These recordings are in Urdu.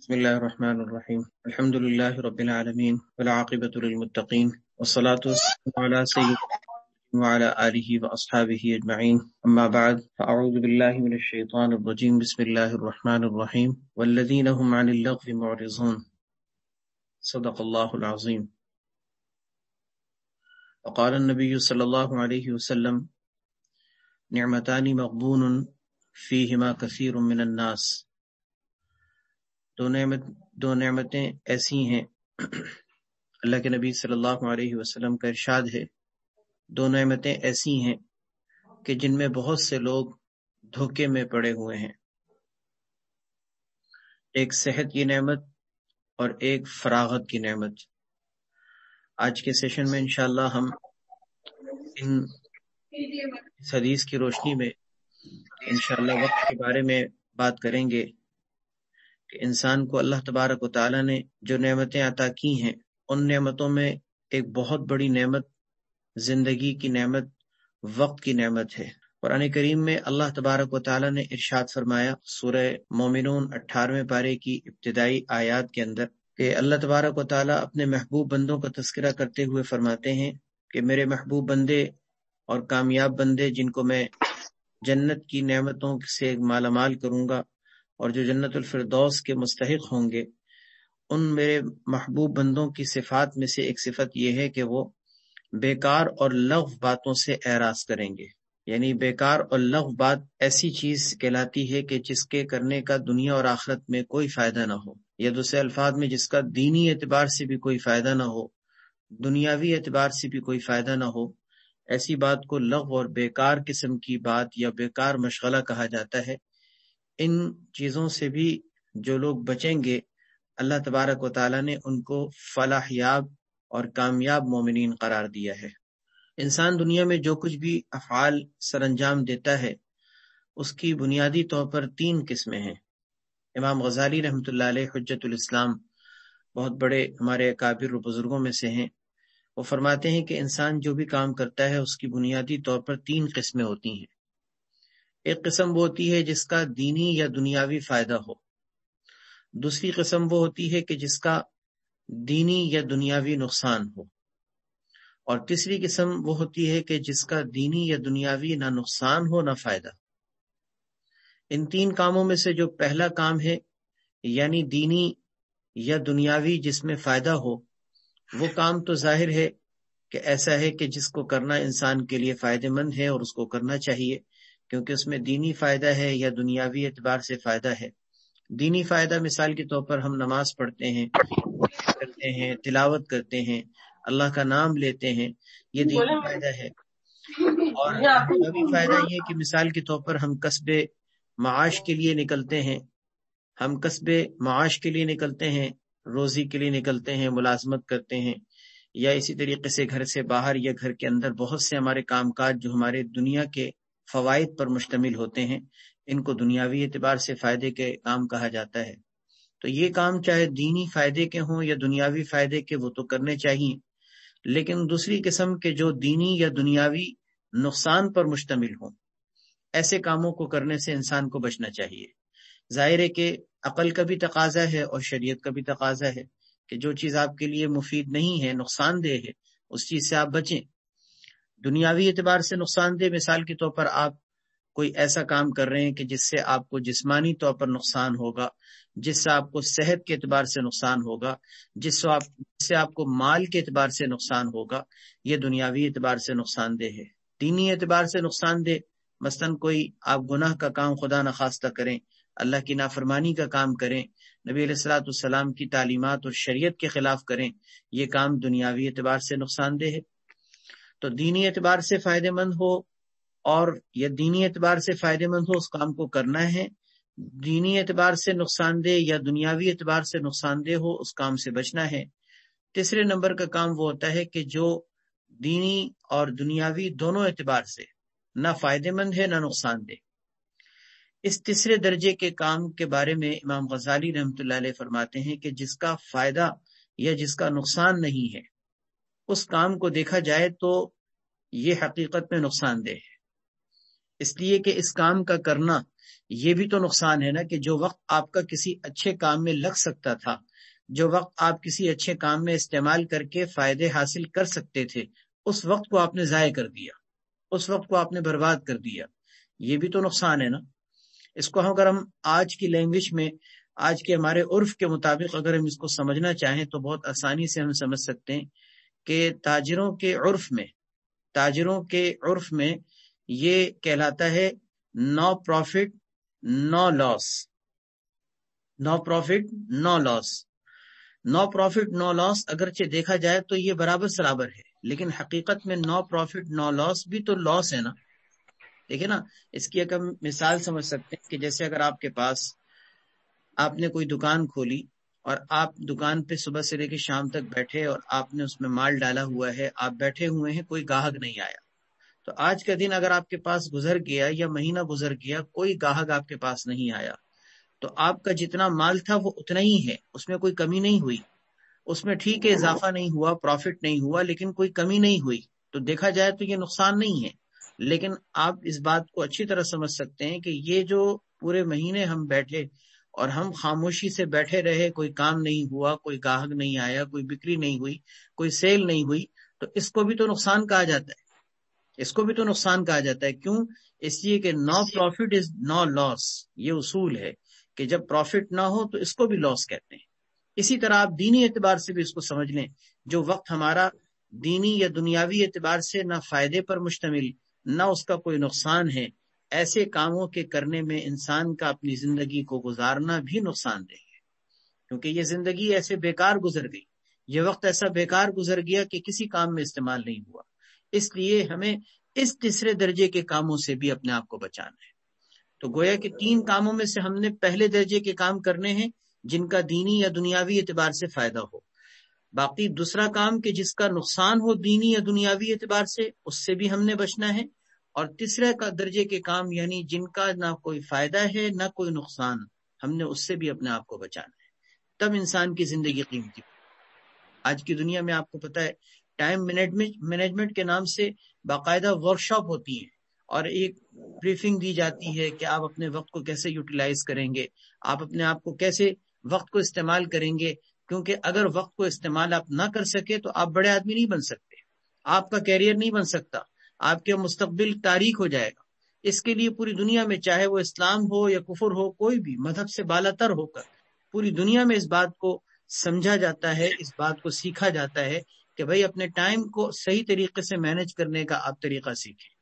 بسم الله الرحمن الرحيم الحمد لله رب العالمين والعاقبة للمتقين والصلاة والسلام على سيدنا وعلى آله وأصحابه أجمعين أما بعد فأعوذ بالله من الشيطان الرجيم بسم الله الرحمن الرحيم والذين هم عن اللغو معرضون صدق الله العظيم وقال النبي صلى الله عليه وسلم نعمتان مغبون فيهما كثير من الناس دو نعمتیں ایسی ہیں، اللہ کے نبی صلی اللہ علیہ وسلم کا ارشاد ہے، دو نعمتیں ایسی ہیں کہ جن میں بہت سے لوگ دھوکے میں پڑے ہوئے ہیں، ایک صحت کی نعمت اور ایک فراغت کی نعمت۔ آج کے سیشن میں انشاءاللہ ہم اس حدیث کی روشنی میں انشاءاللہ وقت کے بارے میں بات کریں گے کہ انسان کو اللہ تبارک و تعالیٰ نے جو نعمتیں عطا کی ہیں، ان نعمتوں میں ایک بہت بڑی نعمت زندگی کی نعمت، وقت کی نعمت ہے۔ قرآن کریم میں اللہ تبارک و تعالیٰ نے ارشاد فرمایا سورہ مومنون 18ویں پارے کی ابتدائی آیات کے اندر کہ اللہ تبارک و تعالیٰ اپنے محبوب بندوں کا تذکرہ کرتے ہوئے فرماتے ہیں کہ میرے محبوب بندے اور کامیاب بندے جن کو میں جنت کی نعمتوں سے مالا مال کروں گا اور جو جنت الفردوس کے مستحق ہوں گے، ان میرے محبوب بندوں کی صفات میں سے ایک صفت یہ ہے کہ وہ بیکار اور لغو باتوں سے اعراض کریں گے۔ یعنی بیکار اور لغو بات ایسی چیز کہلاتی ہے کہ جس کے کرنے کا دنیا اور آخرت میں کوئی فائدہ نہ ہو، یا دوسرے الفاظ میں جس کا دینی اعتبار سے بھی کوئی فائدہ نہ ہو، دنیاوی اعتبار سے بھی کوئی فائدہ نہ ہو، ایسی بات کو لغو اور بیکار قسم کی بات یا بیکار مشغلہ کہا جاتا ہے۔ ان چیزوں سے بھی جو لوگ بچیں گے، اللہ تبارک و تعالیٰ نے ان کو فلاح یاب اور کامیاب مومنین قرار دیا ہے۔ انسان دنیا میں جو کچھ بھی افعال سر انجام دیتا ہے، اس کی بنیادی طور پر 3 قسمیں ہیں۔ امام غزالی رحمۃ اللہ علیہ حجت الاسلام بہت بڑے ہمارے اکابر و بزرگوں میں سے ہیں، وہ فرماتے ہیں کہ انسان جو بھی کام کرتا ہے اس کی بنیادی طور پر 3 قسمیں ہوتی ہیں۔ ایک قسم وہ ہوتی ہے جس کا دینی یا دنیاوی فائدہ ہو، دوسری قسم وہ ہوتی ہے کہ جس کا دینی یا دنیاوی نقصان ہو، اور تیسری قسم وہ ہوتی ہے کہ جس کا دینی یا دنیاوی نہ نقصان ہو نہ فائدہ۔ ان 3 کاموں میں سے جو پہلا کام ہے، یعنی دینی یا دنیاوی جس میں فائدہ ہو، وہ کام تو ظاہر ہے کہ ایسا ہے کہ جس کو کرنا انسان کے لیے فائدہ مند ہے اور اس کو کرنا چاہیے، کیونکہ اس میں دینی فائدہ ہے یا دنیاوی اعتبار سے فائدہ ہے۔ دینی فائدہ مثال کے طور پر ہم نماز پڑھتے ہیں، تلاوت کرتے ہیں، اللہ کا نام لیتے ہیں، یہ دینی فائدہ ہے۔ اور دنیاوی فائدہ یہ کہ مثال کے طور پر ہم کسب معاش کے لیے نکلتے ہیں، روزی کے لیے نکلتے ہیں، ملازمت کرتے ہیں، یا اسی طریقے سے گھر سے باہر یا گھر کے اندر بہت سے ہمارے کام کاج جو ہمارے دنیا کے فوائد پر مشتمل ہوتے ہیں، ان کو دنیاوی اعتبار سے فائدے کے کام کہا جاتا ہے۔ تو یہ کام چاہے دینی فائدے کے ہوں یا دنیاوی فائدے کے، وہ تو کرنے چاہیے، لیکن دوسری قسم کے جو دینی یا دنیاوی نقصان پر مشتمل ہوں، ایسے کاموں کو کرنے سے انسان کو بچنا چاہیے۔ ظاہر ہے کہ عقل کا بھی تقاضا ہے اور شریعت کا بھی تقاضا ہے کہ جو چیز آپ کے لیے مفید نہیں ہے، نقصان دہ ہے، اس چیز سے آپ بچیں۔ دنیاوی اعتبار سے نقصان دہ مثال کے طور پر آپ کوئی ایسا کام کر رہے ہیں کہ جس سے آپ کو جسمانی طور پر نقصان ہوگا، جس سے آپ کو صحت کے اعتبار سے نقصان ہوگا، جس سے آپ کو مال کے اعتبار سے نقصان ہوگا، یہ دنیاوی اعتبار سے نقصان دہ ہے۔ دینی اعتبار سے نقصان دہ مثلاً کوئی آپ گناہ کا کام خدا نخواستہ کریں، اللہ کی نافرمانی کا کام کریں، نبی علیہ الصلوۃ والسلام کی تعلیمات اور شریعت کے خلاف کریں، یہ کام دنیاوی اعتبار سے نقصان دہ ہے۔ تو دینی اعتبار سے فائدہ مند ہو اور یا دینی اعتبار سے فائدہ مند ہو، اس کام کو کرنا ہے۔ دینی اعتبار سے نقصان دہ یا دنیاوی اعتبار سے نقصان دہ ہو، اس کام سے بچنا ہے۔ تیسرے نمبر کا کام وہ ہوتا ہے کہ جو دینی اور دنیاوی دونوں اعتبار سے نہ فائدہ مند ہے نہ نقصان دہ۔ اس تیسرے درجے کے کام کے بارے میں امام غزالی رحمۃ اللہ علیہ فرماتے ہیں کہ جس کا فائدہ یا جس کا نقصان نہیں ہے، اس کام کو دیکھا جائے تو یہ حقیقت میں نقصان دہ ہے۔ اس لیے کہ اس کام کا کرنا یہ بھی تو نقصان ہے نا، کہ جو وقت آپ کا کسی اچھے کام میں لگ سکتا تھا، جو وقت آپ کسی اچھے کام میں استعمال کر کے فائدے حاصل کر سکتے تھے، اس وقت کو آپ نے ضائع کر دیا، اس وقت کو آپ نے برباد کر دیا، یہ بھی تو نقصان ہے نا۔ اس کو اگر ہم آج کی لینگویج میں، آج کے ہمارے عرف کے مطابق اگر ہم اس کو سمجھنا چاہیں تو بہت آسانی سے ہم سمجھ سکتے ہیں کہ تاجروں کے عرف میں یہ کہلاتا ہے نو پروفٹ نو لاس، نو پروفٹ نو لاس۔ نو پروفٹ نو لاس اگرچہ دیکھا جائے تو یہ برابر سرابر ہے، لیکن حقیقت میں نو پروفٹ نو لاس بھی تو لاس ہے نا۔ دیکھیں نا، اس کی ایک ہم مثال سمجھ سکتے ہیں کہ جیسے اگر آپ نے کوئی دکان کھولی اور آپ دکان پہ صبح سے لے کے شام تک بیٹھے اور آپ نے اس میں مال ڈالا ہوا ہے، آپ بیٹھے ہوئے ہیں، کوئی گاہک نہیں آیا، تو آج کا دن اگر آپ کے پاس گزر گیا یا مہینہ گزر گیا، کوئی گاہک آپ کے پاس نہیں آیا، تو آپ کا جتنا مال تھا وہ اتنا ہی ہے، اس میں کوئی کمی نہیں ہوئی، اس میں ٹھیک ہے اضافہ نہیں ہوا، پروفٹ نہیں ہوا، لیکن کوئی کمی نہیں ہوئی، تو دیکھا جائے تو یہ نقصان نہیں ہے۔ لیکن آپ اس بات کو اچھی طرح سمجھ سکتے ہیں کہ یہ جو پورے مہینے ہم بیٹھے اور ہم خاموشی سے بیٹھے رہے، کوئی کام نہیں ہوا، کوئی گاہک نہیں آیا، کوئی بکری نہیں ہوئی، کوئی سیل نہیں ہوئی، تو اس کو بھی تو نقصان کہا جاتا ہے، اس کو بھی تو نقصان کہا جاتا ہے۔ کیوں؟ اس لیے کہ نو پروفٹ از نو لاس، یہ اصول ہے کہ جب پروفٹ نہ ہو تو اس کو بھی لاس کہتے ہیں۔ اسی طرح آپ دینی اعتبار سے بھی اس کو سمجھ لیں، جو وقت ہمارا دینی یا دنیاوی اعتبار سے نہ فائدے پر مشتمل نہ اس کا کوئی نقصان ہے، ایسے کاموں کے کرنے میں انسان کا اپنی زندگی کو گزارنا بھی نقصان دہ ہے، کیونکہ یہ زندگی ایسے بیکار گزر گئی، یہ وقت ایسا بیکار گزر گیا کہ کسی کام میں استعمال نہیں ہوا۔ اس لیے ہمیں اس تیسرے درجے کے کاموں سے بھی اپنے آپ کو بچانا ہے۔ تو گویا کہ 3 کاموں میں سے ہم نے پہلے درجے کے کام کرنے ہیں جن کا دینی یا دنیاوی اعتبار سے فائدہ ہو، باقی دوسرا کام کہ جس کا نقصان ہو دینی یا دنیاوی اعتبار سے، اس سے بھی ہم نے بچنا ہے، اور تیسرے کا درجے کے کام یعنی جن کا نہ کوئی فائدہ ہے نہ کوئی نقصان، ہم نے اس سے بھی اپنے آپ کو بچانا ہے، تب انسان کی زندگی قیمتی۔ آج کی دنیا میں آپ کو پتہ ہے ٹائم مینجمنٹ کے نام سے باقاعدہ ورکشاپ ہوتی ہیں اور ایک بریفنگ دی جاتی ہے کہ آپ اپنے وقت کو کیسے یوٹیلائز کریں گے، آپ اپنے آپ کو کیسے وقت کو استعمال کریں گے، کیونکہ اگر وقت کو استعمال آپ نہ کر سکے تو آپ بڑے آدمی نہیں بن سکتے، آپ کا کیریئر نہیں بن سکتا، آپ کے مستقبل تاریک ہو جائے گا۔ اس کے لیے پوری دنیا میں چاہے وہ اسلام ہو یا کفر ہو، کوئی بھی مذہب سے بالا تر ہو کر پوری دنیا میں اس بات کو سمجھا جاتا ہے، اس بات کو سیکھا جاتا ہے کہ بھائی اپنے ٹائم کو صحیح طریقے سے مینج کرنے کا آپ طریقہ سیکھیں،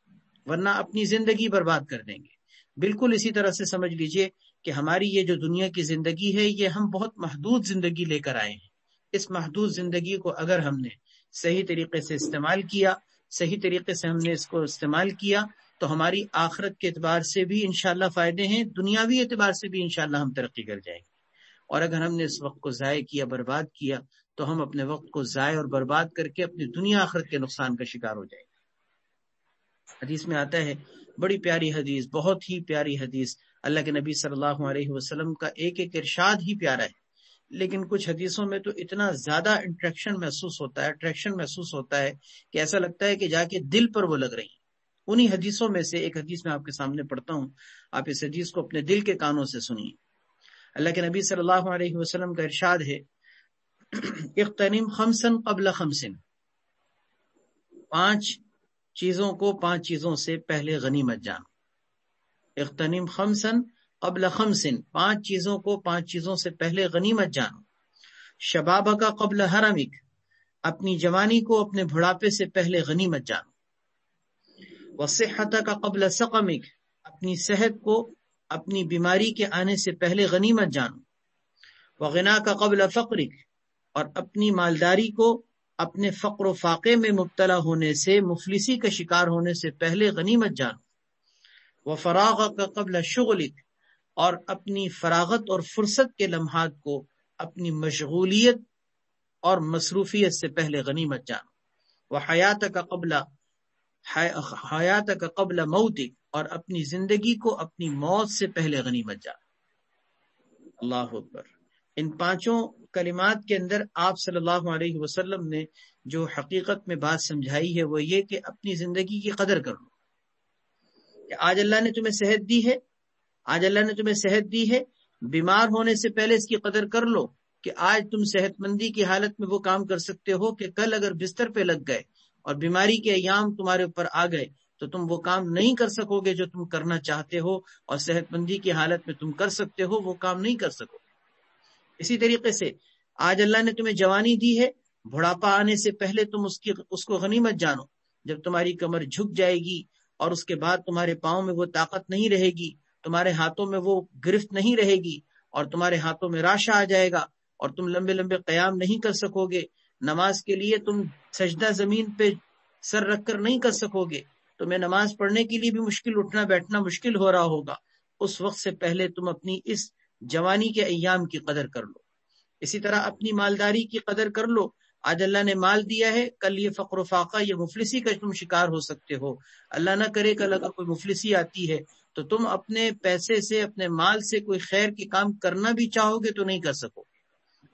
ورنہ اپنی زندگی برباد کر دیں گے۔ بالکل اسی طرح سے سمجھ لیجئے کہ ہماری یہ جو دنیا کی زندگی ہے، یہ ہم بہت محدود زندگی لے کر آئے ہیں۔ اس محدود زندگی کو اگر ہم نے صحیح طریقے سے استعمال کیا، صحیح طریقے سے ہم نے اس کو استعمال کیا، تو ہماری آخرت کے اعتبار سے بھی انشاءاللہ فائدے ہیں، دنیاوی اعتبار سے بھی انشاءاللہ ہم ترقی کر جائیں گے۔ اور اگر ہم نے اس وقت کو ضائع کیا، برباد کیا، تو ہم اپنے وقت کو ضائع اور برباد کر کے اپنی دنیا آخرت کے نقصان کا شکار ہو جائیں گے۔ حدیث میں آتا ہے، بڑی پیاری حدیث، بہت ہی پیاری حدیث، اللہ کے نبی صلی اللہ علیہ وسلم کا ایک ایک ارشاد ہی پیارا ہے، لیکن کچھ حدیثوں میں تو اتنا زیادہ اٹریکشن محسوس ہوتا ہے کہ ایسا لگتا ہے کہ جا کے دل پر وہ لگ رہی ہیں۔ انہی حدیثوں میں سے ایک حدیث میں آپ کے سامنے پڑھتا ہوں، آپ اس حدیث کو اپنے دل کے کانوں سے سنیے۔ اللہ کے نبی صلی اللہ علیہ وسلم کا ارشاد ہے، اغتنم خمسا قبل خمس، 5 چیزوں کو 5 چیزوں سے پہلے غنیمت جانو۔ اغتنم خمسا قبل خمس، 5 چیزوں کو 5 چیزوں سے پہلے غنیمت جانو۔ شبابک قبل حرمک، اپنی جوانی کو اپنے بڑھاپے سے پہلے غنیمت جانو۔ وصحتک قبل سقمک، اپنی صحت کو اپنی بیماری کے آنے سے پہلے غنیمت جانو۔ وغناک قبل فقرک، اور اپنی مالداری کو اپنے فقر و فاقے میں مبتلا ہونے سے، مفلسی کا شکار ہونے سے پہلے غنیمت جانو۔ وفراغک قبل شغلک، اور اپنی فراغت اور فرصت کے لمحات کو اپنی مشغولیت اور مصروفیت سے پہلے غنیمت جانو۔ حیاتک قبل موتک، اور اپنی زندگی کو اپنی موت سے پہلے غنیمت جانو۔ اللہ اکبر۔ ان 5 کلمات کے اندر آپ صلی اللہ علیہ وسلم نے جو حقیقت میں بات سمجھائی ہے وہ یہ کہ اپنی زندگی کی قدر کر لو، کہ آج اللہ نے تمہیں صحت دی ہے، آج اللہ نے تمہیں صحت دی ہے، بیمار ہونے سے پہلے اس کی قدر کر لو کہ آج تم صحت مندی کی حالت میں وہ کام کر سکتے ہو کہ کل اگر بستر پہ لگ گئے اور بیماری کے ایام تمہارے اوپر آ گئے تو تم وہ کام نہیں کر سکو گے جو تم کرنا چاہتے ہو، اور صحت مندی کی حالت میں تم کر سکتے ہو وہ کام نہیں کر سکو گے۔ اسی طریقے سے آج اللہ نے تمہیں جوانی دی ہے، بڑھاپا آنے سے پہلے تم اس کو غنیمت جانو۔ جب تمہاری کمر جھک جائے گی اور اس کے بعد تمہارے پاؤں میں وہ طاقت نہیں رہے گی، تمہارے ہاتھوں میں وہ گرفت نہیں رہے گی، اور تمہارے ہاتھوں میں راشہ آ جائے گا اور تم لمبے لمبے قیام نہیں کر سکو گے، نماز کے لیے تم سجدہ زمین پہ سر رکھ کر نہیں کر سکو گے، تمہیں نماز پڑھنے کے لیے بھی مشکل، اٹھنا بیٹھنا مشکل ہو رہا ہوگا، اس وقت سے پہلے تم اپنی اس جوانی کے ایام کی قدر کر لو۔ اسی طرح اپنی مالداری کی قدر کر لو۔ آج اللہ نے مال دیا ہے، کل یہ فقر و فاقہ، یہ مفلسی کا تم شکار ہو سکتے ہو۔ اللہ نہ کرے کل اگر کوئی مفلسی آتی ہے تو تم اپنے پیسے سے، اپنے مال سے کوئی خیر کی کام کرنا بھی چاہو گے تو نہیں کر سکو۔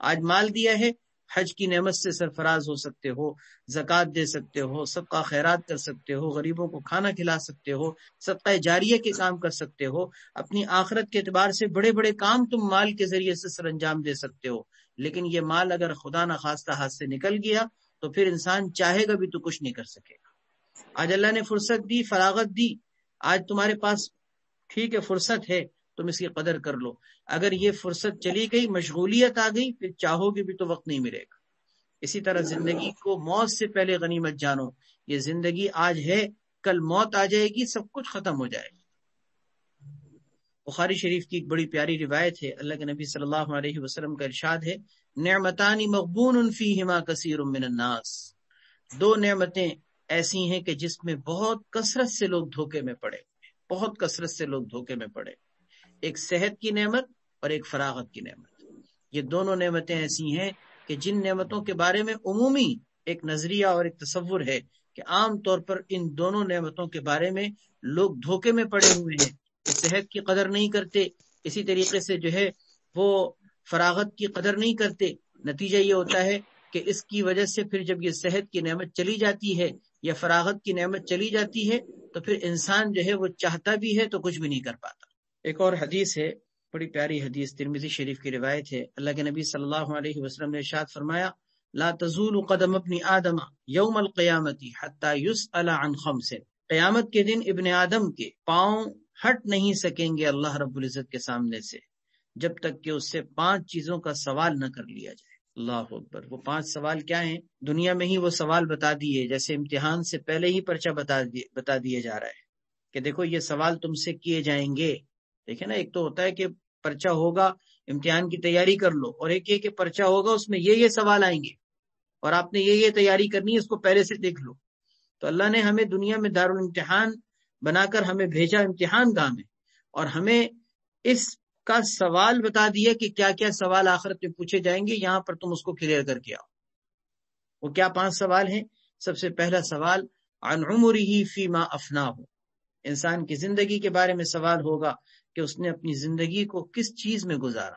آج مال دیا ہے، حج کی نعمت سے سرفراز ہو سکتے ہو، زکوٰۃ دے سکتے ہو، صدقہ خیرات کر سکتے ہو، غریبوں کو کھانا کھلا سکتے ہو، صدقہ جاریہ کے کام کر سکتے ہو، اپنی آخرت کے اعتبار سے بڑے بڑے کام تم مال کے ذریعے سے سر انجام دے سکتے ہو۔ لیکن یہ مال اگر خدا نہ خواستہ ہاتھ سے نکل گیا تو پھر انسان چاہے گا بھی تو کچھ نہیں کر سکے گا۔ آج اللہ نے فرصت دی، فراغت دی، آج تمہارے پاس ٹھیک ہے فرصت ہے، تم اس کی قدر کر لو۔ اگر یہ فرصت چلی گئی، مشغولیت آ گئی، پھر چاہو گے بھی تو وقت نہیں ملے گا۔ اسی طرح زندگی کو موت سے پہلے غنیمت جانو۔ یہ زندگی آج ہے، کل موت آ جائے گی، سب کچھ ختم ہو جائے گا۔ بخاری شریف کی ایک بڑی پیاری روایت ہے، اللہ کے نبی صلی اللہ علیہ وسلم کا ارشاد ہے، نعمتان مغبون فیہما کثیر من الناس۔ دو نعمتیں ایسی ہیں کہ جس میں بہت کثرت سے لوگ دھوکے میں پڑے، بہت کثرت سے لوگ دھوکے میں پڑے۔ ایک صحت کی نعمت اور ایک فراغت کی نعمت۔ یہ دونوں نعمتیں ایسی ہیں کہ جن نعمتوں کے بارے میں عمومی ایک نظریہ اور ایک تصور ہے کہ عام طور پر ان دونوں نعمتوں کے بارے میں لوگ دھوکے میں پڑے ہوئے ہیں، کہ صحت کی قدر نہیں کرتے، اسی طریقے سے جو ہے وہ فراغت کی قدر نہیں کرتے۔ نتیجہ یہ ہوتا ہے کہ اس کی وجہ سے پھر جب یہ صحت کی نعمت چلی جاتی ہے یا فراغت کی نعمت چلی جاتی ہے تو پھر انسان جو ہے وہ چاہتا بھی ہے تو کچھ بھی نہیں کر پاتا۔ ایک اور حدیث ہے، بڑی پیاری حدیث، ترمذی شریف کی روایت ہے، اللہ کے نبی صلی اللہ علیہ وسلم نے ارشاد فرمایا، لا تزول قدم ابن آدم یوم القیامت حتی یسأل عن خمس۔ قیامت کے دن ابن آدم کے پاؤں ہٹ نہیں سکیں گے اللہ رب العزت کے سامنے سے جب تک کہ اس سے 5 چیزوں کا سوال نہ کر لیا جائے۔ اللہ اکبر۔ وہ 5 سوال کیا ہیں؟ دنیا میں ہی وہ سوال بتا دیے، جیسے امتحان سے پہلے ہی پرچہ بتا دیا جا رہا ہے کہ دیکھو یہ سوال تم سے کیے جائیں گے۔ دیکھیں نا، ایک تو ہوتا ہے کہ پرچہ ہوگا، امتحان کی تیاری کر لو، اور ایک یہ کہ پرچہ ہوگا اس میں یہ سوال آئیں گے اور آپ نے یہ تیاری کرنی ہے، اس کو پہلے سے دیکھ لو۔ تو اللہ نے ہمیں دنیا میں دارالامتحان بنا کر ہمیں بھیجا امتحان گاہ میں، اور ہمیں اس کا سوال بتا دیا کہ کیا کیا سوال آخرت میں پوچھے جائیں گے، یہاں پر تم اس کو کلیئر کر کے آؤ۔ وہ کیا 5 سوال ہیں؟ سب سے پہلا سوال عن عمرہ فیما افناہ، انسان کی زندگی کے بارے میں سوال ہوگا کہ اس نے اپنی زندگی کو کس چیز میں گزارا۔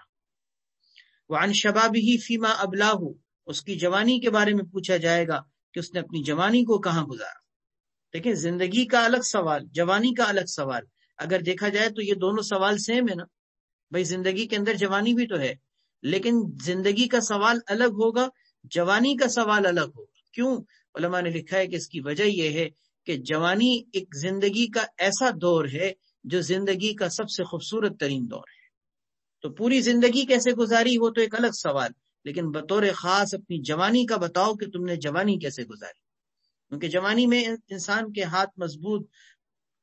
وعن شبابہ فیما ابلاہ، اس کی جوانی کے بارے میں پوچھا جائے گا کہ اس نے اپنی جوانی کو کہاں گزارا۔ دیکھیں، زندگی کا الگ سوال، جوانی کا الگ سوال، اگر دیکھا جائے تو یہ دونوں سوال سیم ہے نا بھائی، زندگی کے اندر جوانی بھی تو ہے، لیکن زندگی کا سوال الگ ہوگا، جوانی کا سوال الگ ہوگا۔ کیوں؟ علماء نے لکھا ہے کہ اس کی وجہ یہ ہے کہ جوانی ایک زندگی کا ایسا دور ہے جو زندگی کا سب سے خوبصورت ترین دور ہے۔ تو پوری زندگی کیسے گزاری وہ تو ایک الگ سوال، لیکن بطور خاص اپنی جوانی کا بتاؤ کہ تم نے جوانی کیسے گزاری، کیونکہ جوانی میں انسان کے ہاتھ مضبوط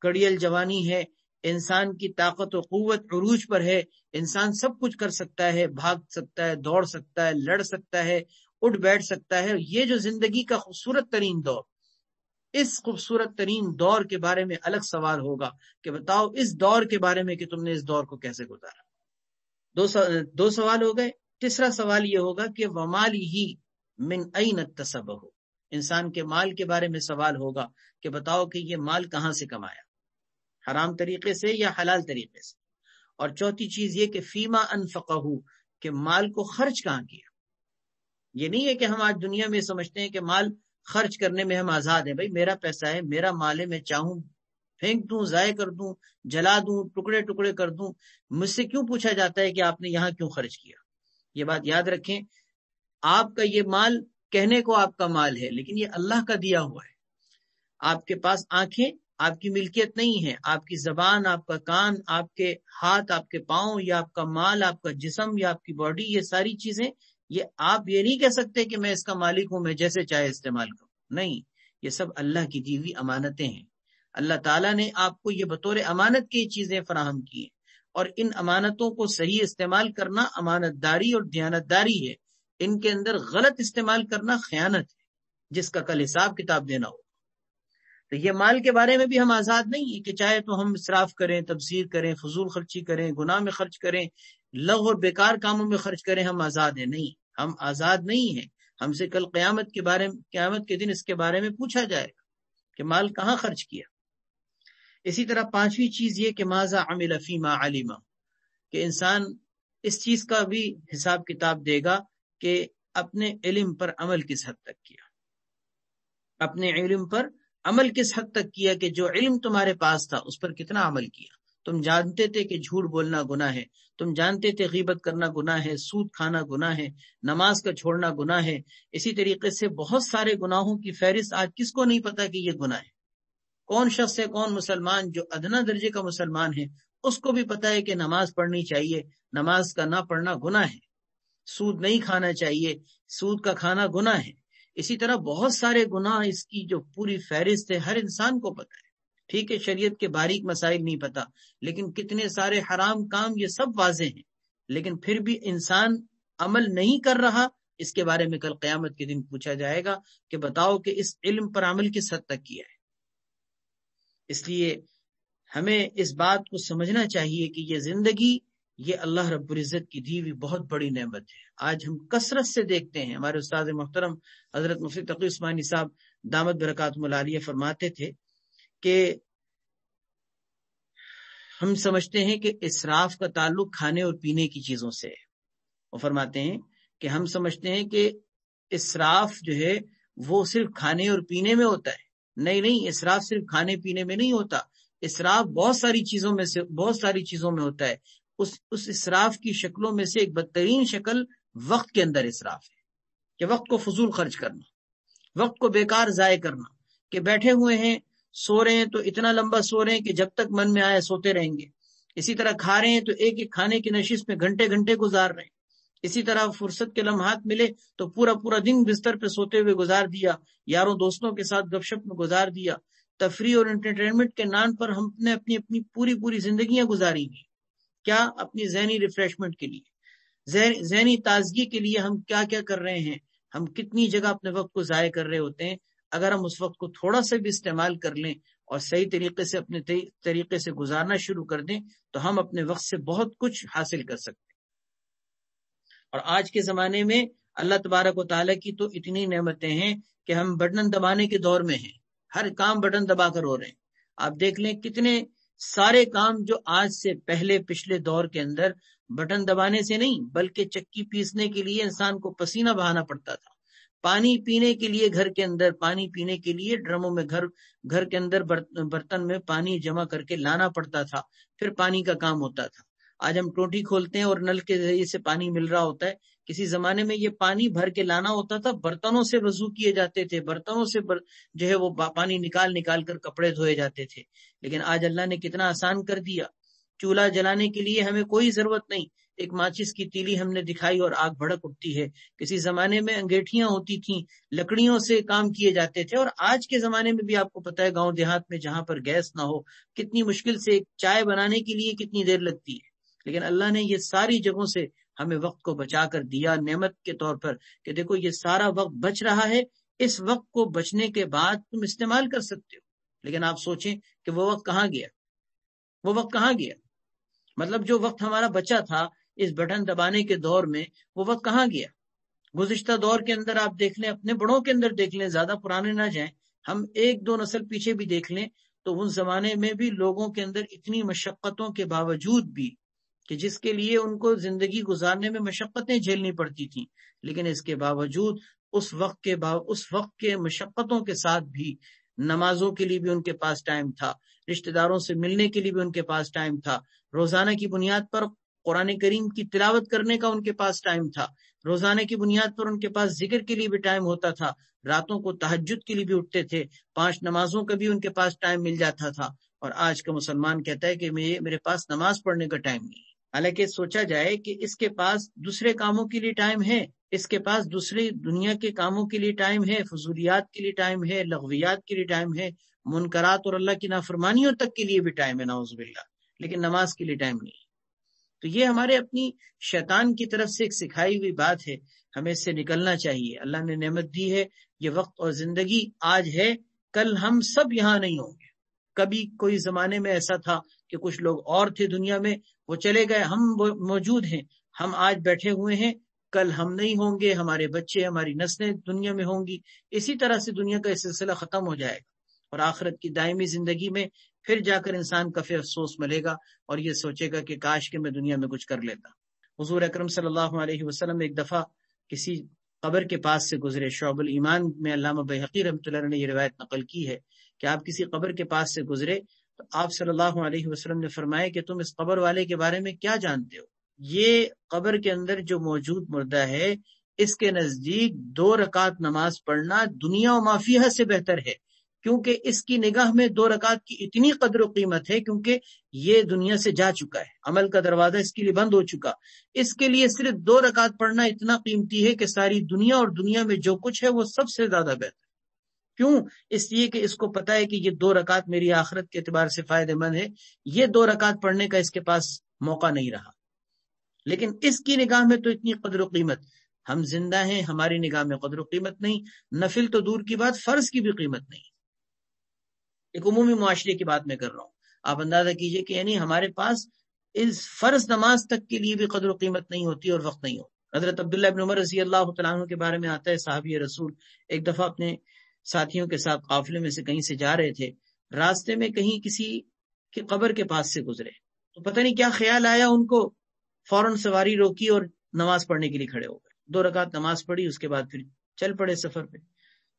کڑیل جوانی ہے، انسان کی طاقت و قوت عروج پر ہے، انسان سب کچھ کر سکتا ہے، بھاگ سکتا ہے، دوڑ سکتا ہے، لڑ سکتا ہے، اٹھ بیٹھ سکتا ہے۔ یہ جو زندگی کا خوبصورت ترین دور، اس خوبصورت ترین دور کے بارے میں الگ سوال ہوگا کہ بتاؤ اس دور کے بارے میں کہ تم نے اس دور کو کیسے گزارا۔ دو سوال ہو گئے۔ تیسرا سوال یہ ہوگا کہ ومالہ من این اکتسبہ، انسان کے مال کے بارے میں سوال ہوگا کہ بتاؤ کہ یہ مال کہاں سے کمایا، حرام طریقے سے یا حلال طریقے سے۔ اور چوتھی چیز یہ کہ فیما انفقہ، کہ مال کو خرچ کہاں کیا۔ یہ نہیں ہے کہ ہم آج دنیا میں سمجھتے ہیں کہ مال خرچ کرنے میں ہم آزاد ہیں، بھائی میرا پیسہ ہے، میرا مال ہے، میں چاہوں پھینک دوں، ضائع کر دوں، جلا دوں، ٹکڑے ٹکڑے کر دوں، مجھ سے کیوں پوچھا جاتا ہے کہ آپ نے یہاں کیوں خرچ کیا؟ یہ بات یاد رکھیں، آپ کا یہ مال کہنے کو آپ کا مال ہے، لیکن یہ اللہ کا دیا ہوا ہے۔ آپ کے پاس آنکھیں آپ کی ملکیت نہیں ہے، آپ کی زبان، آپ کا کان، آپ کے ہاتھ، آپ کے پاؤں، یا آپ کا مال، آپ کا جسم، یا آپ کی باڈی، یہ ساری چیزیں، یہ آپ یہ نہیں کہہ سکتے کہ میں اس کا مالک ہوں، میں جیسے چاہے استعمال کروں، نہیں، یہ سب اللہ کی دی ہوئی امانتیں ہیں۔ اللہ تعالیٰ نے آپ کو یہ بطور امانت کی چیزیں فراہم کی ہیں، اور ان امانتوں کو صحیح استعمال کرنا امانت داری اور دیانتداری ہے۔ ان کے اندر غلط استعمال کرنا خیانت ہے، جس کا کل حساب کتاب دینا ہو۔ تو یہ مال کے بارے میں بھی ہم آزاد نہیں ہیں کہ چاہے تو ہم اسراف کریں، تبذیر کریں، فضول خرچی کریں، گناہ میں خرچ کریں، لغو اور بیکار کاموں میں خرچ کریں، ہم آزاد ہیں؟ نہیں، ہم آزاد نہیں ہیں۔ ہم سے کل قیامت کے دن اس کے بارے میں پوچھا جائے گا کہ مال کہاں خرچ کیا۔ اسی طرح پانچویں چیز یہ کہ ماذا عمل فیما علم، کہ انسان اس چیز کا بھی حساب کتاب دے گا کہ اپنے علم پر عمل کس حد تک کیا، اپنے علم پر عمل کس حد تک کیا، کہ جو علم تمہارے پاس تھا اس پر کتنا عمل کیا۔ تم جانتے تھے کہ جھوٹ بولنا گناہ ہے، تم جانتے تھے غیبت کرنا گناہ ہے، سود کھانا گناہ ہے، نماز کا چھوڑنا گناہ ہے۔ اسی طریقے سے بہت سارے گناہوں کی فہرست آج کس کو نہیں پتا کہ یہ گناہ ہے؟ کون شخص ہے، کون مسلمان جو ادنا درجے کا مسلمان ہے، اس کو بھی پتا ہے کہ نماز پڑھنی چاہیے، نماز کا نہ پڑھنا گناہ ہے، سود نہیں کھانا چاہیے، سود کا کھانا گناہ ہے۔ اسی طرح بہت سارے گناہ، اس کی جو پوری فہرست ہے ہر انسان کو پتہ ہے۔ ٹھیک ہے، شریعت کے باریک مسائل نہیں پتا، لیکن کتنے سارے حرام کام یہ سب واضح ہیں، لیکن پھر بھی انسان عمل نہیں کر رہا۔ اس کے بارے میں کل قیامت کے دن پوچھا جائے گا کہ بتاؤ کہ اس علم پر عمل کس حد تک کیا ہے۔ اس لیے ہمیں اس بات کو سمجھنا چاہیے کہ یہ زندگی، یہ اللہ رب العزت کی دی ہوئی بہت بڑی نعمت ہے۔ آج ہم کثرت سے دیکھتے ہیں، ہمارے استاد محترم حضرت مفتی تقی عثمانی صاحب دامت برکاتہم العالیہ فرماتے تھے کہ ہم سمجھتے ہیں کہ اسراف کا تعلق کھانے اور پینے کی چیزوں سے ہے۔ وہ فرماتے ہیں کہ ہم سمجھتے ہیں کہ اسراف جو ہے وہ صرف کھانے اور پینے میں ہوتا ہے۔ نہیں، اسراف صرف کھانے پینے میں نہیں ہوتا، اسراف بہت ساری چیزوں میں ہوتا ہے۔ اس اسراف کی شکلوں میں سے ایک بدترین شکل وقت کے اندر اسراف ہے، کہ وقت کو فضول خرچ کرنا، وقت کو بیکار ضائع کرنا، کہ بیٹھے ہوئے ہیں، سو رہے ہیں تو اتنا لمبا سو رہے ہیں کہ جب تک من میں آئے سوتے رہیں گے۔ اسی طرح کھا رہے ہیں تو ایک ایک کھانے کی نشست میں گھنٹے گھنٹے گزار رہے ہیں۔ اسی طرح فرصت کے لمحات ملے تو پورا دن بستر پہ سوتے ہوئے گزار دیا، یاروں دوستوں کے ساتھ گپ شپ میں گزار دیا۔ تفریح اور انٹرٹینمنٹ کے نام پر ہم نے اپنی پوری زندگیاں گزاری ہیں۔ کیا اپنی ذہنی ریفریشمنٹ کے لیے، ذہنی تازگی کے لیے ہم کیا کیا کر رہے ہیں؟ ہم کتنی جگہ اپنے وقت کو ضائع کر رہے ہوتے ہیں۔ اگر ہم اس وقت کو تھوڑا سا بھی استعمال کر لیں اور صحیح طریقے سے اپنے طریقے سے گزارنا شروع کر دیں تو ہم اپنے وقت سے بہت کچھ حاصل کر سکتے ہیں۔ اور آج کے زمانے میں اللہ تبارک و تعالیٰ کی تو اتنی نعمتیں ہیں کہ ہم بٹن دبانے کے دور میں ہیں، ہر کام بٹن دبا کر ہو رہے ہیں۔ آپ دیکھ لیں کتنے سارے کام جو آج سے پچھلے دور کے اندر بٹن دبانے سے نہیں بلکہ چکی پیسنے کے لیے انسان کو پسینہ بہانا پڑتا تھا، پانی پینے کے لیے گھر کے اندر پانی پینے کے لیے ڈرموں میں گھر کے اندر برتن میں پانی جمع کر کے لانا پڑتا تھا، پھر پانی کا کام ہوتا تھا۔ آج ہم ٹوٹی کھولتے ہیں اور نل کے ذریعے سے پانی مل رہا ہوتا ہے۔ کسی زمانے میں یہ پانی بھر کے لانا ہوتا تھا، برتنوں سے وضو کیے جاتے تھے، برتنوں سے جو ہے وہ پانی نکال کر کپڑے دھوئے جاتے تھے۔ لیکن آج اللہ نے کتنا آسان کر دیا، چولہا جلانے کے لیے ہمیں کوئی ضرورت نہیں، ایک ماچس کی تیلی ہم نے دکھائی اور آگ بھڑک اٹھتی ہے۔ کسی زمانے میں انگیٹھیاں ہوتی تھیں، لکڑیوں سے کام کیے جاتے تھے، اور آج کے زمانے میں بھی آپ کو پتہ ہے گاؤں دیہات میں جہاں پر گیس نہ ہو، کتنی مشکل سے ایک چائے بنانے کے لیے کتنی دیر لگتی ہے۔ لیکن اللہ نے یہ ساری جگہوں سے ہمیں وقت کو بچا کر دیا نعمت کے طور پر، کہ دیکھو یہ سارا وقت بچ رہا ہے، اس وقت کو بچنے کے بعد تم استعمال کر سکتے ہو۔ لیکن آپ سوچیں کہ وہ وقت کہاں گیا؟ مطلب جو وقت ہمارا بچا تھا اس بٹن دبانے کے دور میں، وہ وقت کہاں گیا؟ گزشتہ دور کے اندر آپ دیکھ لیں، اپنے بڑوں کے اندر دیکھ لیں، زیادہ پرانے نہ جائیں، ہم 1-2 نسل پیچھے بھی دیکھ لیں تو اس زمانے میں بھی لوگوں کے اندر اتنی مشقتوں کے باوجود بھی، کہ جس کے لیے ان کو زندگی گزارنے میں مشقتیں جھیلنی پڑتی تھیں، لیکن اس کے باوجود اس وقت کے مشقتوں کے ساتھ بھی نمازوں کے لیے بھی ان کے پاس ٹائم تھا، رشتہ داروں سے ملنے کے لیے بھی ان کے پاس ٹائم تھا، روزانہ کی بنیاد پر قرآن کریم کی تلاوت کرنے کا ان کے پاس ٹائم تھا، روزانہ کی بنیاد پر ان کے پاس ذکر کے لیے بھی ٹائم ہوتا تھا، راتوں کو تہجد کے لیے بھی اٹھتے تھے، 5 نمازوں کا بھی ان کے پاس ٹائم مل جاتا تھا۔ اور آج کا مسلمان کہتا ہے کہ میرے پاس نماز پڑھنے کا ٹائم نہیں ہے۔ حالانکہ سوچا جائے کہ اس کے پاس دوسرے کاموں کے لیے ٹائم ہے، اس کے پاس دوسری دنیا کے کاموں کے لیے ٹائم ہے، فضولیات کے لیے ٹائم ہے، لغویات کے لیے ٹائم ہے، منکرات اور اللہ کی نافرمانیوں تک کے لیے بھی ٹائم ہے، نعوذ باللہ، لیکن نماز کے لیے ٹائم نہیں ہے۔ تو یہ ہمارے اپنی شیطان کی طرف سے ایک سکھائی ہوئی بات ہے، ہمیں اس سے نکلنا چاہیے۔ اللہ نے نعمت دی ہے، یہ وقت اور زندگی آج ہے، کل ہم سب یہاں نہیں ہوں گے۔ کبھی کوئی زمانے میں ایسا تھا کہ کچھ لوگ اور تھے دنیا میں، وہ چلے گئے، ہم موجود ہیں، ہم آج بیٹھے ہوئے ہیں، کل ہم نہیں ہوں گے، ہمارے بچے، ہماری نسلیں دنیا میں ہوں گی، اسی طرح سے دنیا کا یہ سلسلہ ختم ہو جائے گا، اور آخرت کی دائمی زندگی میں پھر جا کر انسان کفِ افسوس ملے گا اور یہ سوچے گا کہ کاش کہ میں دنیا میں کچھ کر لیتا۔ حضور اکرم صلی اللہ علیہ وسلم ایک دفعہ کسی قبر کے پاس سے گزرے، شعب الایمان میں علامہ بیہقی رحمۃ اللہ نے یہ روایت نقل کی ہے کہ آپ کسی قبر کے پاس سے گزرے تو آپ صلی اللہ علیہ وسلم نے فرمایا کہ تم اس قبر والے کے بارے میں کیا جانتے ہو؟ یہ قبر کے اندر جو موجود مردہ ہے، اس کے نزدیک 2 رکعت نماز پڑھنا دنیا و ما فیہا سے بہتر ہے، کیونکہ اس کی نگاہ میں 2 رکعت کی اتنی قدر و قیمت ہے، کیونکہ یہ دنیا سے جا چکا ہے، عمل کا دروازہ اس کے لیے بند ہو چکا، اس کے لیے صرف 2 رکعت پڑھنا اتنا قیمتی ہے کہ ساری دنیا اور دنیا میں جو کچھ ہے وہ سب سے زیادہ بہتر۔ کیوں؟ اس لیے کہ اس کو پتا ہے کہ یہ 2 رکعت میری آخرت کے اعتبار سے فائدہ مند ہے، یہ 2 رکعت پڑھنے کا اس کے پاس موقع نہیں رہا، لیکن اس کی نگاہ میں تو اتنی قدر و قیمت۔ ہم زندہ ہیں، ہماری نگاہ میں قدر و قیمت نہیں، نفل تو دور کی بات، فرض کی بھی قیمت نہیں۔ ایک عمومی معاشرے کی بات میں کر رہا ہوں، آپ اندازہ کیجئے کہ یعنی ہمارے پاس اس فرض نماز تک کے لیے بھی قدر و قیمت نہیں ہوتی اور وقت نہیں ہوتا۔ حضرت عبداللہ ابن عمر رضی اللہ تعالیٰ عنہ کے بارے میں آتا ہے، صحابی رسول ایک دفعہ اپنے ساتھیوں کے ساتھ قافلے میں سے کہیں سے جا رہے تھے، راستے میں کہیں کسی کی قبر کے پاس سے گزرے تو پتہ نہیں کیا خیال آیا ان کو، فوراً سواری روکی اور نماز پڑھنے کے لیے کھڑے ہو گئے، 2 رکعت نماز پڑھی، اس کے بعد پھر چل پڑے سفر پہ۔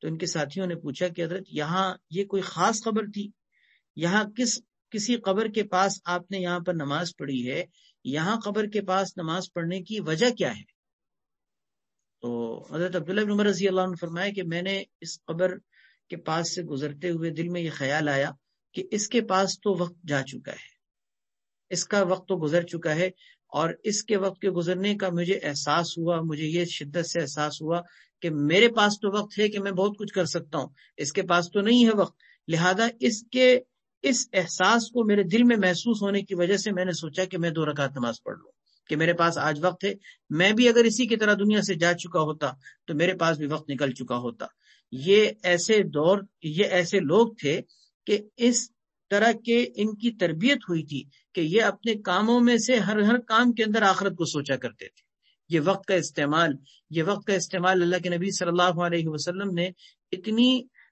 تو ان کے ساتھیوں نے پوچھا کہ حضرت یہاں یہ کوئی خاص قبر تھی؟ یہاں کسی قبر کے پاس آپ نے یہاں پر نماز پڑھی ہے، یہاں قبر کے پاس نماز پڑھنے کی وجہ کیا ہے؟ تو حضرت عبداللہ بن عمر رضی اللہ عنہ فرمایا کہ میں نے اس قبر کے پاس سے گزرتے ہوئے دل میں یہ خیال آیا کہ اس کے پاس تو وقت جا چکا ہے، اس کا وقت تو گزر چکا ہے، اور اس کے وقت کے گزرنے کا مجھے احساس ہوا، مجھے یہ شدت سے احساس ہوا کہ میرے پاس تو وقت ہے کہ میں بہت کچھ کر سکتا ہوں، اس کے پاس تو نہیں ہے وقت، لہذا اس احساس کو میرے دل میں محسوس ہونے کی وجہ سے میں نے سوچا کہ میں 2 رکعت نماز پڑھ لوں، کہ میرے پاس آج وقت ہے، میں بھی اگر اسی کی طرح دنیا سے جا چکا ہوتا تو میرے پاس بھی وقت نکل چکا ہوتا۔ یہ ایسے لوگ تھے کہ اس طرح کے ان کی تربیت ہوئی تھی کہ یہ اپنے کاموں میں سے ہر کام کے اندر آخرت کو سوچا کرتے تھے۔ یہ وقت کا استعمال اللہ کے نبی صلی اللہ علیہ وسلم نے اتنی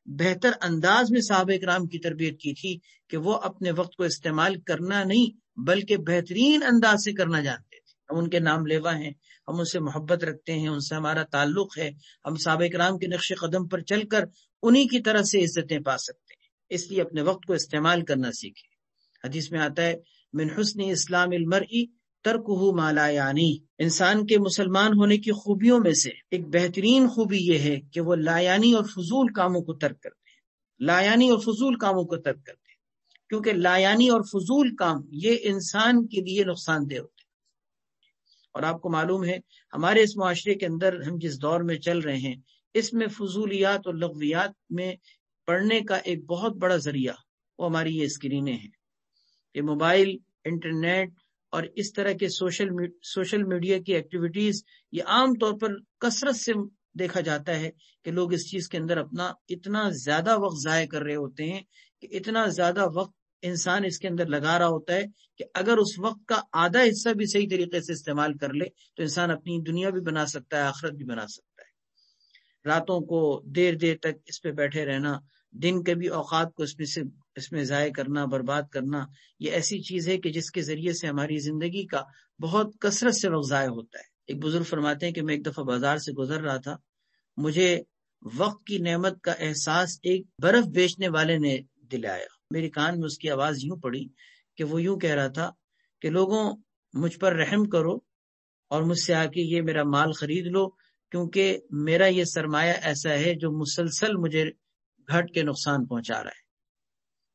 بہتر انداز میں صحابہ کرام کی تربیت کی تھی کہ وہ اپنے وقت کو استعمال کرنا نہیں بلکہ بہترین انداز سے کرنا جانتے تھے۔ ہم ان کے نام لیوا ہیں، ہم ان سے محبت رکھتے ہیں، ان سے ہمارا تعلق ہے، ہم صحابہ کرام کے نقش قدم پر چل کر انہی کی طرح سے عزتیں پا سکتے ہیں، اس لیے اپنے وقت کو استعمال کرنا سیکھیں۔ حدیث میں آتا ہے من حسن اسلام المرء ترکہ ما لا یعنی، انسان کے مسلمان ہونے کی خوبیوں میں سے ایک بہترین خوبی یہ ہے کہ وہ لا یعنی اور فضول کاموں کو ترک کرتے ہیں، لا یعنی اور فضول کاموں کو ترک کرتے ہیں، کیونکہ لا یعنی اور فضول کام یہ انسان کے لیے نقصان دہ ہوتے ہیں۔ اور آپ کو معلوم ہے ہمارے اس معاشرے کے اندر ہم جس دور میں چل رہے ہیں، اس میں فضولیات اور لغویات میں پڑھنے کا ایک بہت بڑا ذریعہ وہ ہماری یہ اسکرینیں ہیں، یہ موبائل، انٹرنیٹ اور اس طرح کے سوشل میڈیا کی ایکٹیویٹیز، یہ عام طور پر کثرت سے دیکھا جاتا ہے کہ لوگ اس چیز کے اندر اپنا اتنا زیادہ وقت ضائع کر رہے ہوتے ہیں کہ اتنا زیادہ وقت انسان اس کے اندر لگا رہا ہوتا ہے کہ اگر اس وقت کا آدھا حصہ بھی صحیح طریقے سے استعمال کر لے تو انسان اپنی دنیا بھی بنا سکتا ہے، آخرت بھی بنا سکتا ہے۔ راتوں کو دیر تک اس پہ بیٹھے رہنا، دن کے بھی اوقات کو اس میں ضائع کرنا، برباد کرنا، یہ ایسی چیز ہے کہ جس کے ذریعے سے ہماری زندگی کا بہت کثرت سے وقت ضائع ہوتا ہے۔ ایک بزرگ فرماتے ہیں کہ میں ایک دفعہ بازار سے گزر رہا تھا، مجھے وقت کی نعمت کا احساس ایک برف بیچنے والے نے دلایا۔ میرے کان میں اس کی آواز یوں پڑی کہ وہ یوں کہہ رہا تھا کہ لوگوں مجھ پر رحم کرو اور مجھ سے آ کے یہ میرا مال خرید لو، کیونکہ میرا یہ سرمایہ ایسا ہے جو مسلسل مجھے گھٹ کے نقصان پہنچا رہا ہے۔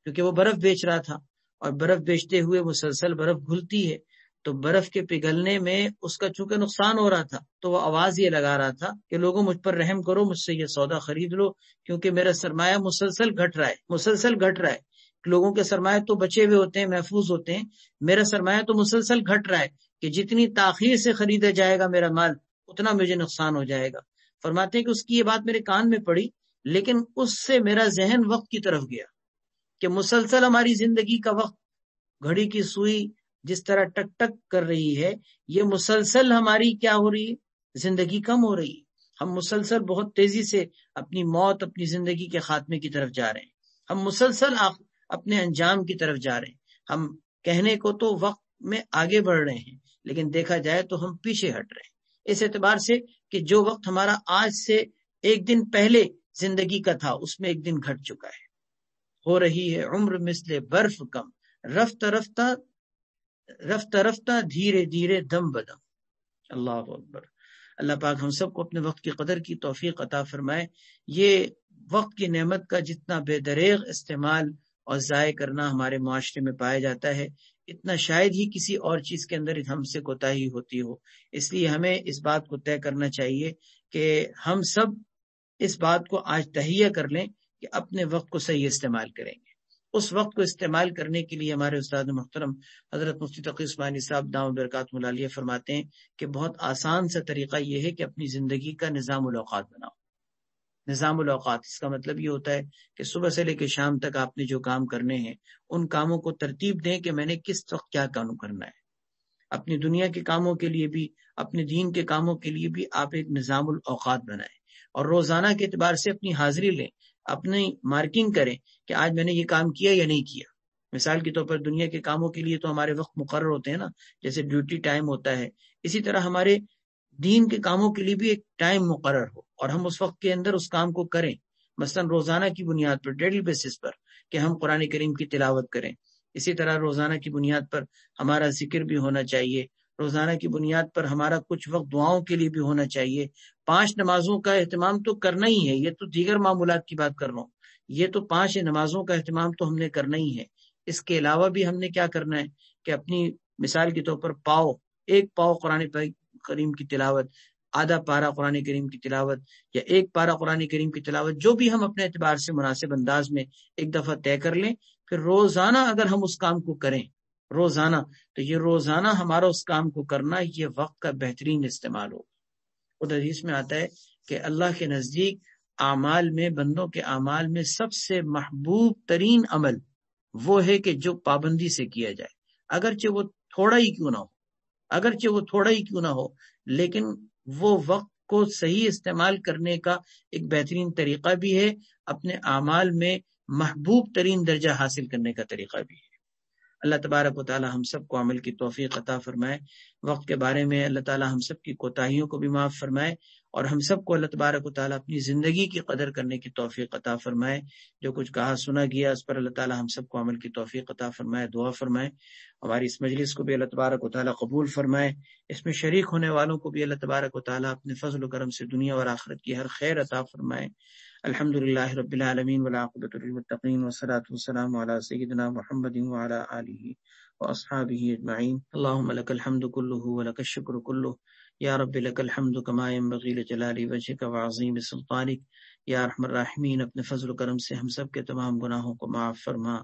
کیونکہ وہ برف بیچ رہا تھا اور برف بیچتے ہوئے مسلسل برف گھلتی ہے، تو برف کے پگھلنے میں اس کا چونکہ نقصان ہو رہا تھا، تو وہ آواز یہ لگا رہا تھا کہ لوگوں مجھ پر رحم کرو، مجھ سے یہ سودا خرید لو، کیونکہ میرا سرمایہ مسلسل گھٹ رہا ہے۔ لوگوں کے سرمایہ تو بچے ہوئے ہوتے ہیں، محفوظ ہوتے ہیں، میرا سرمایہ تو مسلسل گھٹ رہا ہے کہ جتنی تاخیر سے خریدا جائے گا میرا مال اتنا مجھے نقصان ہو جائے گا۔ فرماتے ہیں کہ اس کی یہ بات میرے کان میں پڑی، لیکن اس سے میرا ذہن وقت کی طرف گیا کہ مسلسل ہماری زندگی کا وقت، گھڑی کی سوئی جس طرح ٹک ٹک کر رہی ہے، یہ مسلسل ہماری کیا ہو رہی ہے؟ زندگی کم ہو رہی ہے۔ ہم مسلسل بہت تیزی سے اپنی موت، اپنی زندگی کے خاتمے کی طرف جا رہے ہیں، ہم مسلسل اپنے انجام کی طرف جا رہے ہیں۔ ہم کہنے کو تو وقت میں آگے بڑھ رہے ہیں، لیکن دیکھا جائے تو ہم پیچھے ہٹ رہے ہیں، اس اعتبار سے کہ جو وقت ہمارا آج سے ایک دن پہلے زندگی کا تھا اس میں ایک دن گھٹ چکا ہے۔ ہو رہی ہے عمر مثل برف کم، رفتہ رفتہ دھیرے دھیرے دم بدم۔ اللہ اکبر۔ اللہ پاک ہم سب کو اپنے وقت کی قدر کی توفیق عطا فرمائے۔ یہ وقت کی نعمت کا جتنا بے دریغ استعمال اور ضائع کرنا ہمارے معاشرے میں پایا جاتا ہے، اتنا شاید ہی کسی اور چیز کے اندر ہم سے کوتاہی ہوتی ہو۔ اس لیے ہمیں اس بات کو طے کرنا چاہیے کہ ہم سب اس بات کو آج تہیہ کر لیں کہ اپنے وقت کو صحیح استعمال کریں گے۔ اس وقت کو استعمال کرنے کے لیے ہمارے استاد محترم حضرت مفتی تقی عثمانی صاحب دامت برکاتہ العالیہ فرماتے ہیں کہ بہت آسان سا طریقہ یہ ہے کہ اپنی زندگی کا نظام الاوقات بناؤ۔ نظام الاوقات اس کا مطلب یہ ہوتا ہے کہ صبح سے لے کے شام تک آپ نے جو کام کرنے ہیں ان کاموں کو ترتیب دیں کہ میں نے کس وقت کیا کام کرنا ہے۔ اپنی دنیا کے کاموں کے لیے بھی، اپنے دین کے کاموں کے لیے بھی آپ ایک نظام الاوقات بنائیں، اور روزانہ کے اعتبار سے اپنی حاضری لیں، اپنی مارکنگ کریں کہ آج میں نے یہ کام کیا یا نہیں کیا۔ مثال کے طور پر دنیا کے کاموں کے لیے تو ہمارے وقت مقرر ہوتے ہیں نا، جیسے ڈیوٹی ٹائم ہوتا ہے، اسی طرح ہمارے دین کے کاموں کے لیے بھی ایک ٹائم مقرر ہو اور ہم اس وقت کے اندر اس کام کو کریں۔ مثلا روزانہ کی بنیاد پر، ڈیلی بیسس پر کہ ہم قرآن کریم کی تلاوت کریں، اسی طرح روزانہ کی بنیاد پر ہمارا ذکر بھی ہونا چاہیے، روزانہ کی بنیاد پر ہمارا کچھ وقت دعاؤں کے لیے بھی ہونا چاہیے۔ 5 نمازوں کا اہتمام تو کرنا ہی ہے، یہ تو دیگر معمولات کی بات کر رہا ہوں، یہ تو 5 نمازوں کا اہتمام تو ہم نے کرنا ہی ہے۔ اس کے علاوہ بھی ہم نے کیا کرنا ہے کہ اپنی مثال کے طور پر ایک پاؤ قرآن کریم کی تلاوت، آدھا پارہ قرآن کریم کی تلاوت یا 1 پارہ قرآن کریم کی تلاوت، جو بھی ہم اپنے اعتبار سے مناسب انداز میں ایک دفعہ طے کر لیں، پھر روزانہ اگر ہم اس کام کو کریں روزانہ، تو یہ روزانہ ہمارا اس کام کو کرنا یہ وقت کا بہترین استعمال ہو۔ خود حدیث میں آتا ہے کہ اللہ کے نزدیک اعمال میں، بندوں کے اعمال میں سب سے محبوب ترین عمل وہ ہے کہ جو پابندی سے کیا جائے، اگرچہ وہ تھوڑا ہی کیوں نہ ہو، لیکن وہ وقت کو صحیح استعمال کرنے کا ایک بہترین طریقہ بھی ہے، اپنے اعمال میں محبوب ترین درجہ حاصل کرنے کا طریقہ بھی ہے۔ اللہ تبارک و تعالی ہم سب کو عمل کی توفیق عطا فرمائے۔ وقت کے بارے میں اللہ تعالی ہم سب کی کوتاہیوں کو بھی معاف فرمائے، اور ہم سب کو اللہ تبارک و تعالی اپنی زندگی کی قدر کرنے کی توفیق عطا فرمائے۔ جو کچھ کہا سنا گیا اس پر اللہ تعالی ہم سب کو عمل کی توفیق عطا فرمائے، دعا فرمائے۔ ہماری اس مجلس کو بھی اللہ تبارک و تعالی قبول فرمائے، اس میں شریک ہونے والوں کو بھی اللہ تبارک و تعالی اپنے فضل و کرم سے دنیا اور آخرت کی ہر خیر عطا فرمائے۔ الحمدللہ رب العالمین والعاقبۃ للمتقین والصلاۃ والسلام علی سیدنا محمد وعلی آلہ واصحابہ اجمعین۔ اللهم لك الحمد كله ولك الشكر كله یا رب لك الحمد كما ينبغي لجلال وجهك وعظیم سلطانك۔ یا ارحم الراحمین اپنے فضل و کرم سے ہم سب کے تمام گناہوں کو معاف فرما۔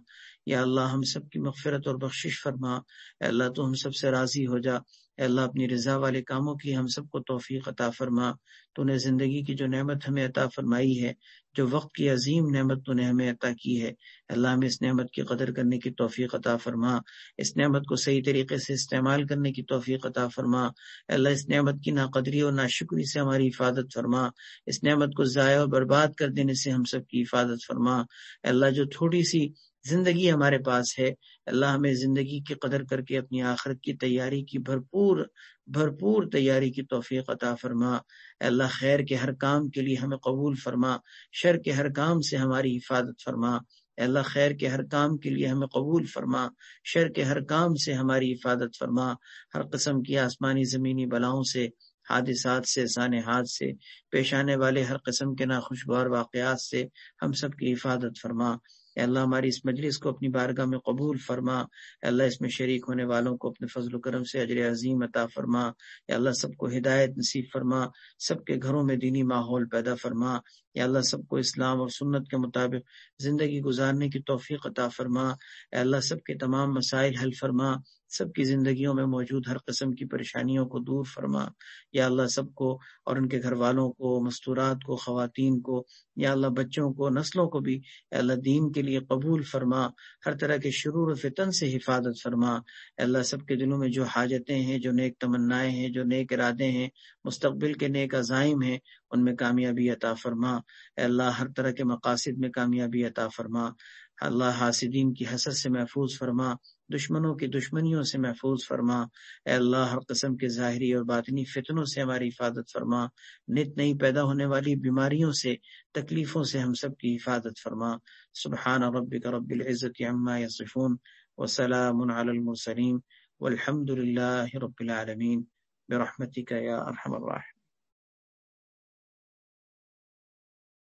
یا اللہ ہم سب کی مغفرت اور بخشش فرما۔ اے اللہ تو ہم سب سے راضی ہو جا۔ اے اللہ اپنی رضا والے کاموں کی ہم سب کو توفیق عطا فرما۔ تو نے زندگی کی جو نعمت ہمیں عطا فرمائی ہے، جو وقت کی عظیم نعمت تو نے ہمیں عطا کی ہے، اللہ ہمیں اس نعمت کی قدر کرنے کی توفیق عطا فرما، اس نعمت کو صحیح طریقے سے استعمال کرنے کی توفیق عطا فرما۔ اللہ اس نعمت کی ناقدری اور ناشکری سے ہماری حفاظت فرما، اس نعمت کو ضائع اور برباد کر دینے سے ہم سب کی حفاظت فرما۔ اللہ جو تھوڑی سی زندگی ہمارے پاس ہے، اللہ ہمیں زندگی کی قدر کر کے اپنی آخرت کی تیاری کی بھرپور تیاری کی توفیق عطا فرما۔ اے اللہ خیر کے ہر کام کے لیے ہمیں قبول فرما، شر کے ہر کام سے ہماری حفاظت فرما۔ اے اللہ خیر کے ہر کام کے لیے ہمیں قبول فرما، شر کے ہر کام سے ہماری حفاظت فرما۔ ہر قسم کی آسمانی زمینی بلاؤں سے، حادثات سے، سانحات سے، پیش آنے والے ہر قسم کے ناخوشگوار واقعات سے ہم سب کی حفاظت فرما۔ اے اللہ ہماری اس مجلس کو اپنی بارگاہ میں قبول فرما۔ اے اللہ اس میں شریک ہونے والوں کو اپنے فضل و کرم سے اجر عظیم عطا فرما۔ اے اللہ سب کو ہدایت نصیب فرما، سب کے گھروں میں دینی ماحول پیدا فرما۔ یا اللہ سب کو اسلام اور سنت کے مطابق زندگی گزارنے کی توفیق عطا فرما۔ اے اللہ سب کے تمام مسائل حل فرما، سب کی زندگیوں میں موجود ہر قسم کی پریشانیوں کو دور فرما۔ یا اللہ سب کو اور ان کے گھر والوں کو، مستورات کو، خواتین کو، یا اللہ بچوں کو، نسلوں کو بھی اے اللہ دین کے لیے قبول فرما۔ ہر طرح کے شرور و فتن سے حفاظت فرما۔ اے اللہ سب کے دلوں میں جو حاجتیں ہیں، جو نیک تمنائیں ہیں، جو نیک ارادے ہیں، مستقبل کے نیک عزائم ہیں، ان میں کامیابی عطا فرما۔ اے اللہ ہر طرح کے مقاصد میں کامیابی عطا فرما۔ اللہ حاسدین کی حسد سے محفوظ فرما، دشمنوں کی دشمنیوں سے محفوظ فرما۔ اے اللہ ہر قسم کے ظاہری اور باطنی فتنوں سے ہماری حفاظت فرما، نت نئی پیدا ہونے والی بیماریوں سے، تکلیفوں سے ہم سب کی حفاظت فرما۔ سبحان ربک رب العزت عما یصفون وسلام علی المرسلین والحمد للہ رب العالمین برحمتک یا ارحم الراحمین۔